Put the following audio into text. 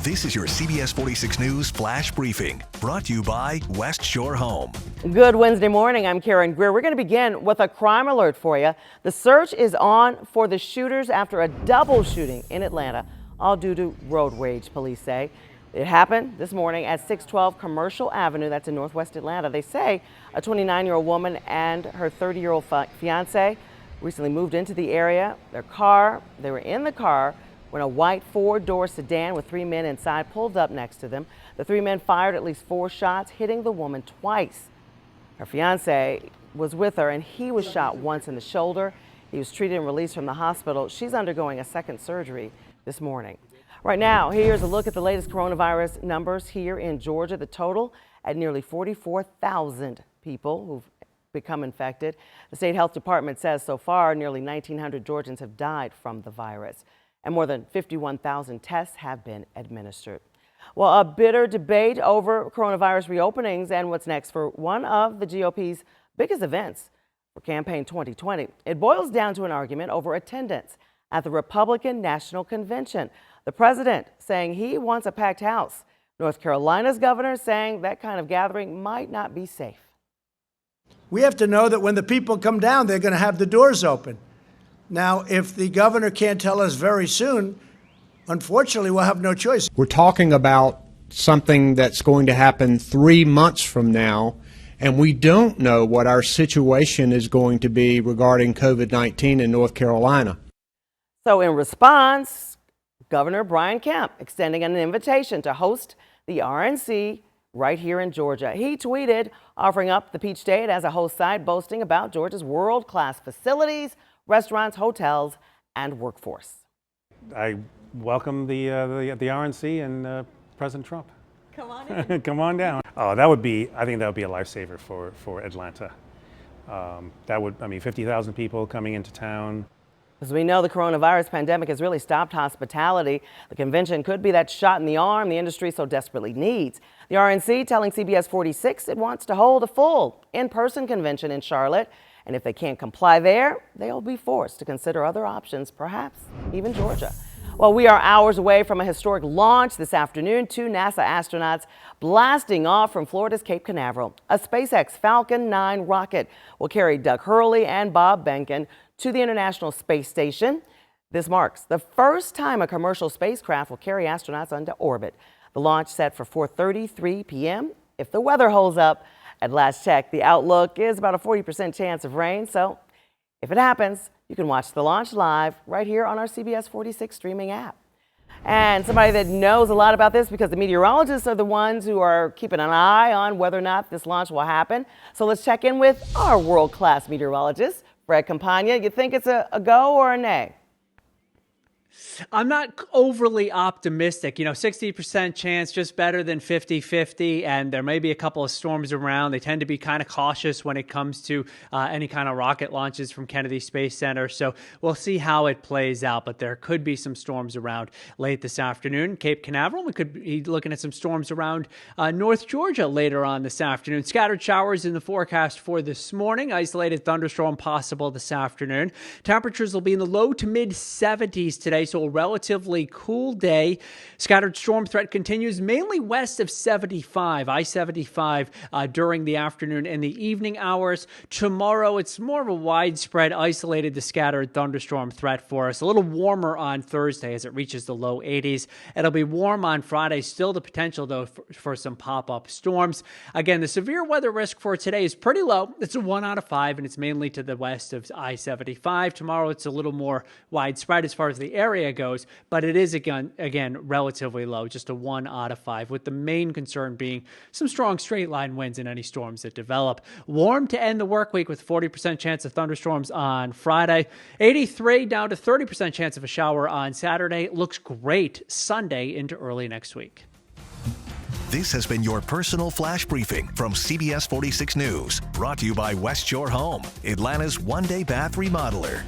This is your CBS 46 News Flash Briefing, brought to you by West Shore Home. Good Wednesday morning. I'm Karen Greer. We're going to begin with a crime alert for you. The search is on for the shooters after a double shooting in Atlanta, all due to road rage, police say. It happened this morning at 612 Commercial Avenue. That's in Northwest Atlanta. They say a 29-year-old woman and her 30-year-old fiance recently moved into the area. They were in the car when a white four-door sedan with three men inside pulled up next to them. The three men fired at least 4 shots, hitting the woman twice. Her fiance was with her, and he was shot once in the shoulder. He was treated and released from the hospital. She's undergoing a second surgery this morning. Right now, here's a look at the latest coronavirus numbers here in Georgia. The total at nearly 44,000 people who've become infected. The state health department says so far nearly 1,900 Georgians have died from the virus, and more than 51,000 tests have been administered. Well, a bitter debate over coronavirus reopenings and what's next for one of the GOP's biggest events for campaign 2020. It boils down to an argument over attendance at the Republican National Convention. The president saying he wants a packed house. North Carolina's governor saying that kind of gathering might not be safe. We have to know that when the people come down, they're going to have the doors open. Now, if the governor can't tell us very soon, unfortunately, we'll have no choice. We're talking about something that's going to happen 3 months from now, and we don't know what our situation is going to be regarding COVID-19 in North Carolina. So in response, Governor Brian Kemp extending an invitation to host the RNC right here in Georgia. He tweeted offering up the Peach State as a host site, boasting about Georgia's world-class facilities, restaurants, hotels, and workforce. I welcome the RNC and President Trump. Come on in. Come on down. Oh, I think that would be a lifesaver for Atlanta. 50,000 people coming into town. As we know, the coronavirus pandemic has really stopped hospitality. The convention could be that shot in the arm the industry so desperately needs. The RNC telling CBS 46 it wants to hold a full in-person convention in Charlotte. And if they can't comply there, they'll be forced to consider other options, perhaps even Georgia. Well, we are hours away from a historic launch this afternoon. 2 NASA astronauts blasting off from Florida's Cape Canaveral. A SpaceX Falcon 9 rocket will carry Doug Hurley and Bob Behnken to the International Space Station. This marks the first time a commercial spacecraft will carry astronauts into orbit. The launch set for 4:33 p.m. if the weather holds up. At last check, the outlook is about a 40% chance of rain. So if it happens, you can watch the launch live right here on our CBS 46 streaming app. And somebody that knows a lot about this, because the meteorologists are the ones who are keeping an eye on whether or not this launch will happen. So let's check in with our world-class meteorologist, Fred Campagna. You think it's a go or a nay? I'm not overly optimistic. 60% chance, just better than 50-50, and there may be a couple of storms around. They tend to be kind of cautious when it comes to any kind of rocket launches from Kennedy Space Center, so we'll see how it plays out, but there could be some storms around late this afternoon. Cape Canaveral, we could be looking at some storms around North Georgia later on this afternoon. Scattered showers in the forecast for this morning. Isolated thunderstorm possible this afternoon. Temperatures will be in the low to mid 70s today, so a relatively cool day. Scattered storm threat continues mainly west of 75, I-75 during the afternoon and the evening hours. Tomorrow, it's more of a widespread, isolated to scattered thunderstorm threat for us. A little warmer on Thursday as it reaches the low 80s. It'll be warm on Friday. Still the potential, though, for some pop-up storms. Again, the severe weather risk for today is pretty low. It's a 1 out of 5, and it's mainly to the west of I-75. Tomorrow, it's a little more widespread as far as the area goes, but it is again relatively low, just a 1 out of 5, with the main concern being some strong straight line winds in any storms that develop. Warm to end the work week with 40% chance of thunderstorms on Friday, 83 down to 30% chance of a shower on Saturday. Looks great Sunday into early next week. This has been your personal flash briefing from CBS 46 News, brought to you by West Shore Home, Atlanta's one-day bath remodeler.